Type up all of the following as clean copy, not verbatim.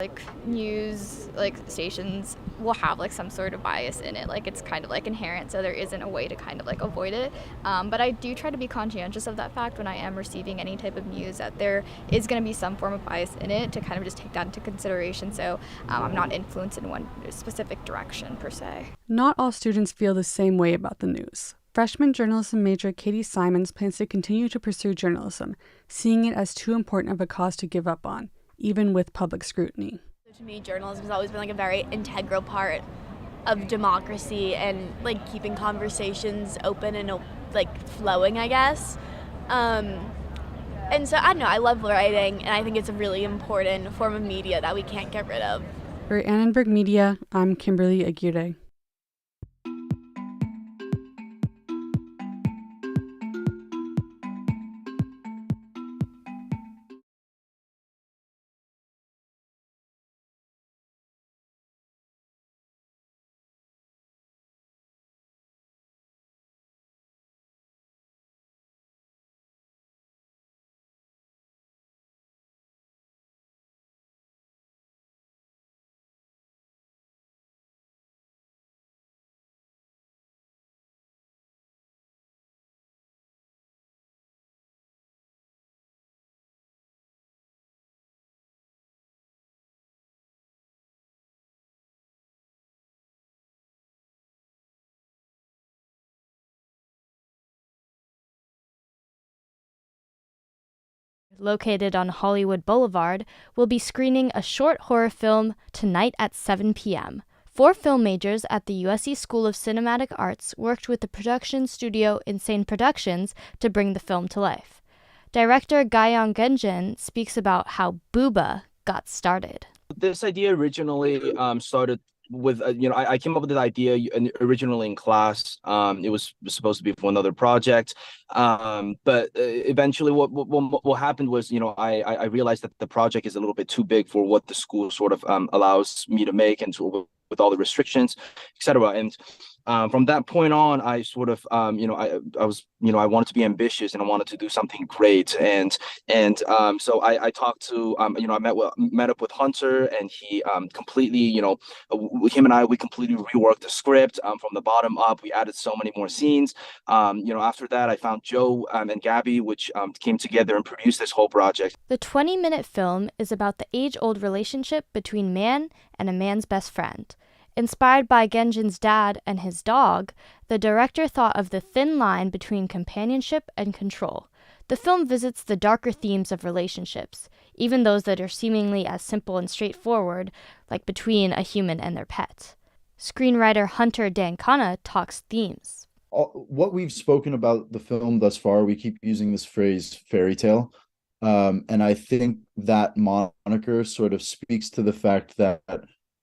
Like news stations will have some sort of bias in it, it's kind of inherent, so there isn't a way to kind of avoid it, but I do try to be conscientious of that fact when I am receiving any type of news, that there is going to be some form of bias in it, to kind of just take that into consideration, so I'm not influenced in one specific direction per se. Not all students feel the same way about the news. Freshman journalism major Katie Simons plans to continue to pursue journalism, seeing it as too important of a cause to give up on, even with public scrutiny. To me, journalism has always been a very integral part of democracy and keeping conversations open and flowing, I guess. And so I don't know, I love writing, and I think it's a really important form of media that we can't get rid of. For Annenberg Media, I'm Kimberly Aguirre. Located on Hollywood Boulevard, will be screening a short horror film tonight at 7 p.m. 4 film majors at the USC School of Cinematic Arts worked with the production studio Insane Productions to bring the film to life. Director Gayong Genjin speaks about how Booba got started. This idea originally started with, I came up with this idea originally in class. It was supposed to be for another project. But eventually what happened was, I realized that the project is a little bit too big for what the school sort of allows me to make, and with all the restrictions, etc. And from that point on, I sort of, I wanted to be ambitious, and I wanted to do something great. So I talked to, I met up with Hunter, and he completely, him and we completely reworked the script from the bottom up. We added so many more scenes. After that, I found Joe and Gabby, which came together and produced this whole project. The 20-minute film is about the age-old relationship between man and a man's best friend. Inspired by Genjin's dad and his dog, the director thought of the thin line between companionship and control. The film visits the darker themes of relationships, even those that are seemingly as simple and straightforward, like between a human and their pet. Screenwriter Hunter Dankana talks themes. What we've spoken about the film thus far, we keep using this phrase fairy tale. And I think that moniker sort of speaks to the fact that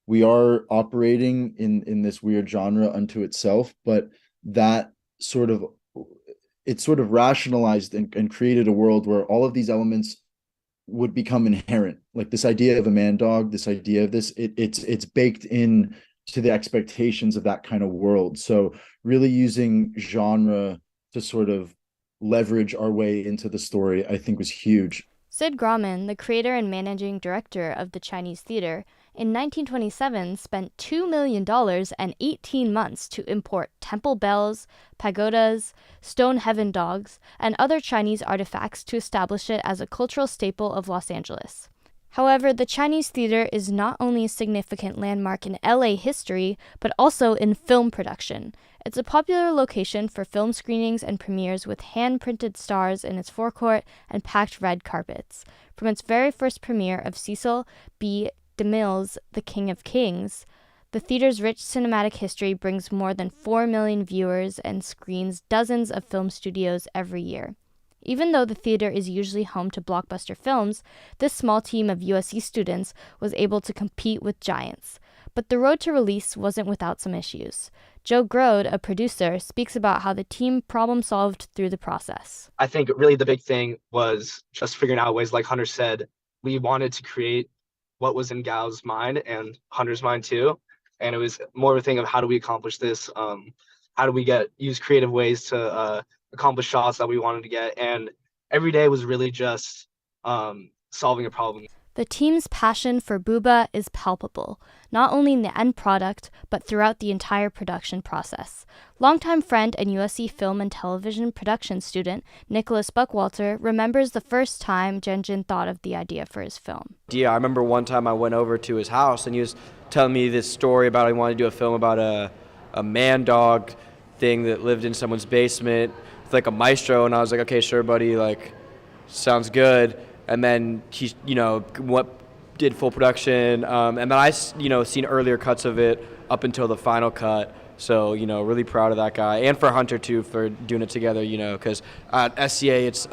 we are operating in this weird genre unto itself, but that sort of rationalized and created a world where all of these elements would become inherent. Like this idea of a man dog, this idea of this, it's baked in to the expectations of that kind of world. So really using genre to sort of leverage our way into the story, I think was huge. Sid Grauman, the creator and managing director of the Chinese theater, in 1927 spent $2 million and 18 months to import temple bells, pagodas, stone heaven dogs, and other Chinese artifacts to establish it as a cultural staple of Los Angeles. However, the Chinese theater is not only a significant landmark in LA history, but also in film production. It's a popular location for film screenings and premieres with hand-printed stars in its forecourt and packed red carpets. From its very first premiere of Cecil B. DeMille's The King of Kings, the theater's rich cinematic history brings more than 4 million viewers and screens dozens of film studios every year. Even though the theater is usually home to blockbuster films, this small team of USC students was able to compete with giants. But the road to release wasn't without some issues. Joe Grode, a producer, speaks about how the team problem-solved through the process. I think really the big thing was just figuring out ways, like Hunter said, we wanted to create what was in Gao's mind and Hunter's mind too. And it was more of a thing of how do we accomplish this? How do we use creative ways to accomplish shots that we wanted to get? And every day was really just solving a problem. The team's passion for Booba is palpable, not only in the end product, but throughout the entire production process. Longtime friend and USC film and television production student Nicholas Buckwalter remembers the first time Genjin thought of the idea for his film. Yeah, I remember one time I went over to his house and he was telling me this story about he wanted to do a film about a man dog thing that lived in someone's basement with like a maestro, and I was like, okay, sure, buddy, like, sounds good. And then he, did full production, and then I, seen earlier cuts of it up until the final cut. So, really proud of that guy, and for Hunter too for doing it together. Because at SCA, it's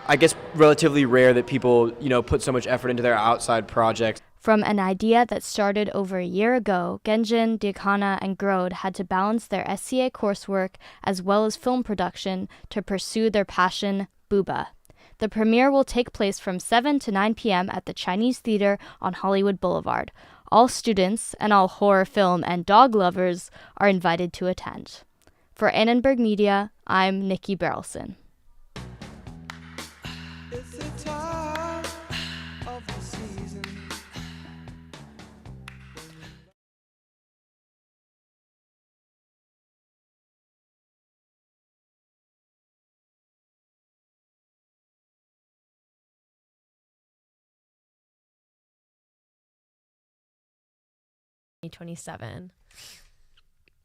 I guess relatively rare that people put so much effort into their outside projects. From an idea that started over a year ago, Genjin, Diakhana, and Grode had to balance their SCA coursework as well as film production to pursue their passion, Booba. The premiere will take place from 7 to 9 p.m. at the Chinese Theater on Hollywood Boulevard. All students and all horror film and dog lovers are invited to attend. For Annenberg Media, I'm Nikki Berelson. '27.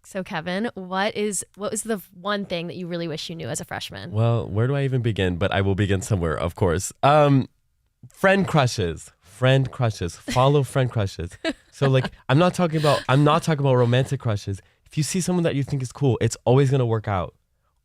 So Kevin, what was the one thing that you really wish you knew as a freshman? Well, where do I even begin? But I will begin somewhere, of course. Friend crushes. Follow friend crushes. So like I'm not talking about romantic crushes. If you see someone that you think is cool, it's always gonna work out.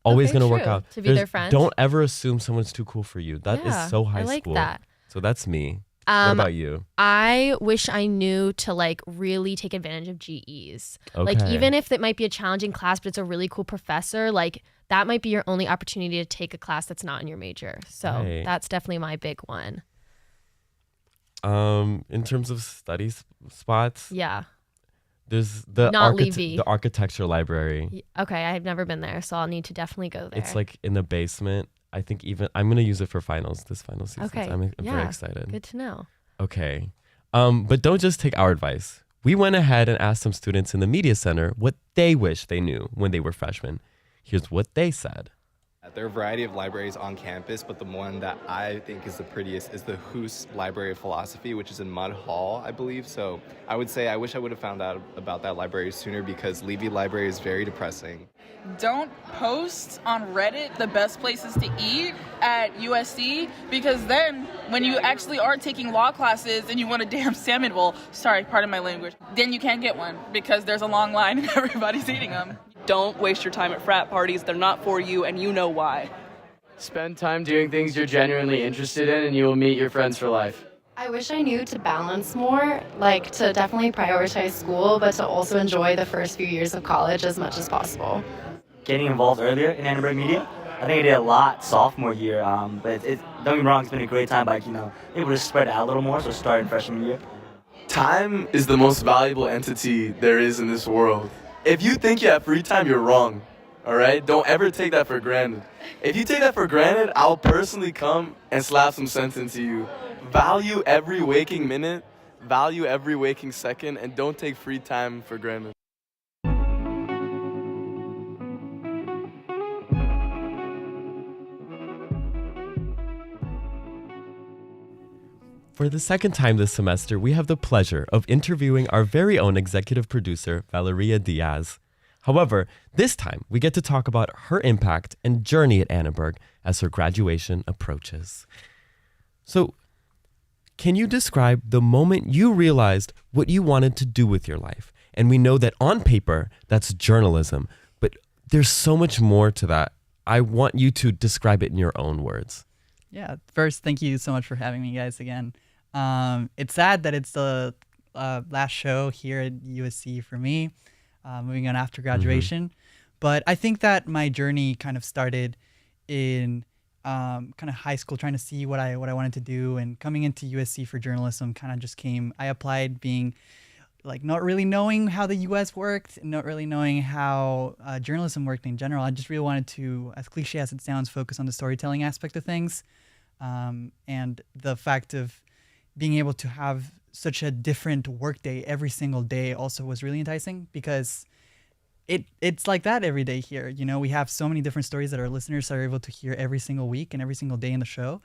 Always gonna work out. To be their friend. Don't ever assume someone's too cool for you. That is so high I like school. that. So that's me. What about you? I wish I knew to like really take advantage of GEs. Like even if it might be a challenging class, but it's a really cool professor, like that might be your only opportunity to take a class that's not in your major. So that's definitely my big one. In terms of study spots, there's the architecture library. Okay, I've never been there, so I'll need to definitely go there. It's like in the basement. I think even I'm gonna use it for this final season. Okay, So I'm very excited. Good to know. Okay, but don't just take our advice. We went ahead and asked some students in the media center what they wish they knew when they were freshmen. Here's what they said. There are a variety of libraries on campus, but the one that I think is the prettiest is the Hoos Library of Philosophy, which is in Mudd Hall, I believe. So I would say I wish I would have found out about that library sooner because Levy Library is very depressing. Don't post on Reddit the best places to eat at USC, because then when you actually are taking law classes and you want a damn salmon bowl, sorry, pardon my language, then you can't get one because there's a long line and everybody's eating them. Don't waste your time at frat parties. They're not for you, and you know why. Spend time doing things you're genuinely interested in, and you will meet your friends for life. I wish I knew to balance more, like to definitely prioritize school, but to also enjoy the first few years of college as much as possible. Getting involved earlier in Annenberg Media. I think I did a lot sophomore year, but don't get me wrong, it's been a great time, but able to spread out a little more, so starting freshman year. Time is the most valuable entity there is in this world. If you think you have free time, you're wrong, all right? Don't ever take that for granted. If you take that for granted, I'll personally come and slap some sense into you. Value every waking minute, value every waking second, and don't take free time for granted. For the second time this semester, we have the pleasure of interviewing our very own executive producer, Valeria Diaz. However, this time we get to talk about her impact and journey at Annenberg as her graduation approaches. So, can you describe the moment you realized what you wanted to do with your life? And we know that on paper, that's journalism, but there's so much more to that. I want you to describe it in your own words. Yeah, first, thank you so much for having me, guys, again. It's sad that it's the last show here at USC for me, moving on after graduation. But I think that my journey kind of started in kind of high school, trying to see what I wanted to do, and coming into USC for journalism kind of just came. I applied being like not really knowing how the US worked, not really knowing how journalism worked in general. I just really wanted to, as cliche as it sounds, focus on the storytelling aspect of things. And the fact of being able to have such a different workday every single day also was really enticing, because it's like that every day here. You know, we have so many different stories that our listeners are able to hear every single week and every single day in the show.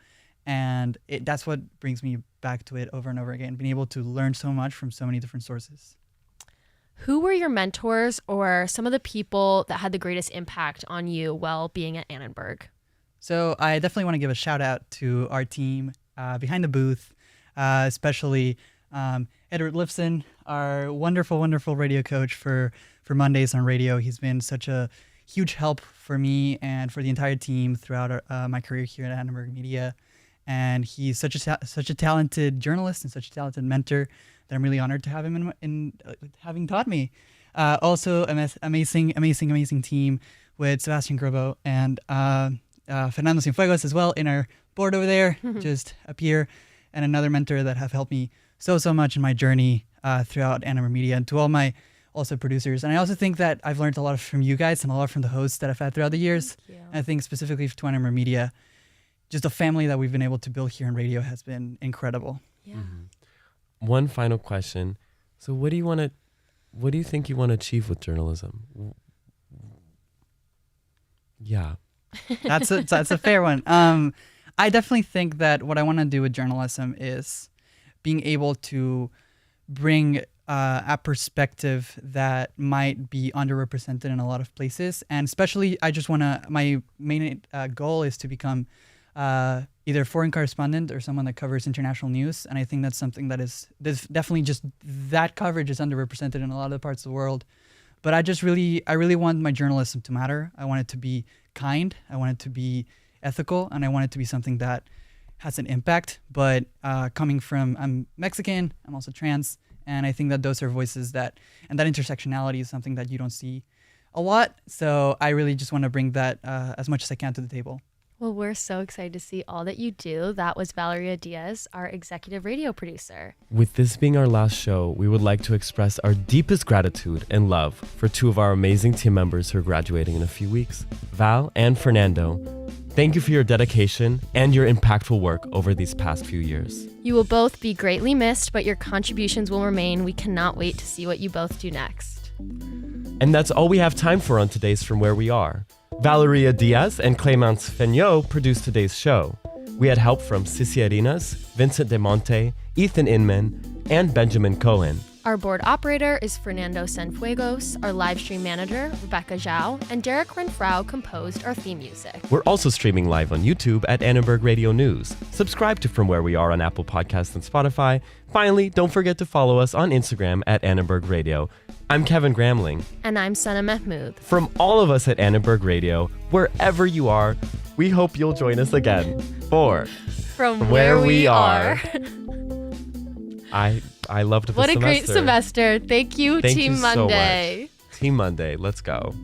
And that's what brings me back to it over and over again, being able to learn so much from so many different sources. Who were your mentors or some of the people that had the greatest impact on you while being at Annenberg? So I definitely want to give a shout out to our team behind the booth, especially Edward Lifson, our wonderful, wonderful radio coach for Mondays on radio. He's been such a huge help for me and for the entire team throughout my career here at Annenberg Media. And he's such a talented journalist and such a talented mentor that I'm really honored to have him in having taught me. Also, amazing team with Sebastian Grobo and Fernando Cienfuegos as well in our board over there, just up here, and another mentor that have helped me so much in my journey throughout Annenberg Media, and to all my also producers. And I also think that I've learned a lot from you guys and a lot from the hosts that I've had throughout the years. And I think specifically to Annenberg Media, just the family that we've been able to build here in radio has been incredible. Yeah. Mm-hmm. One final question. So what do you think you want to achieve with journalism? Yeah. That's a fair one. I definitely think that what I want to do with journalism is being able to bring a perspective that might be underrepresented in a lot of places. And especially, my main goal is to become either a foreign correspondent or someone that covers international news. And I think that's something there's definitely just that coverage is underrepresented in a lot of the parts of the world. But I really want my journalism to matter. I want it to be kind. I want it to be ethical, and I want it to be something that has an impact. But I'm Mexican, I'm also trans, and I think that those are voices and that intersectionality is something that you don't see a lot. So I really just want to bring that as much as I can to the table. Well, we're so excited to see all that you do. That was Valeria Diaz, our executive radio producer. With this being our last show, we would like to express our deepest gratitude and love for two of our amazing team members who are graduating in a few weeks, Val and Fernando. Thank you for your dedication and your impactful work over these past few years. You will both be greatly missed, but your contributions will remain. We cannot wait to see what you both do next. And that's all we have time for on today's From Where We Are. Valeria Diaz and Clémence Feignot produced today's show. We had help from Sissy Arenas, Vincent De Monte, Ethan Inman, and Benjamin Cohen. Our board operator is Fernando Cienfuegos, our live stream manager, Rebecca Zhao, and Derek Renfrau composed our theme music. We're also streaming live on YouTube at Annenberg Radio News. Subscribe to From Where We Are on Apple Podcasts and Spotify. Finally, don't forget to follow us on Instagram at Annenberg Radio. I'm Kevin Gramling. And I'm Sana Mahmood. From all of us at Annenberg Radio, wherever you are, we hope you'll join us again for From Where We Are. I loved this semester. What a great semester. Thank you, Team Monday. So much. Team Monday, let's go.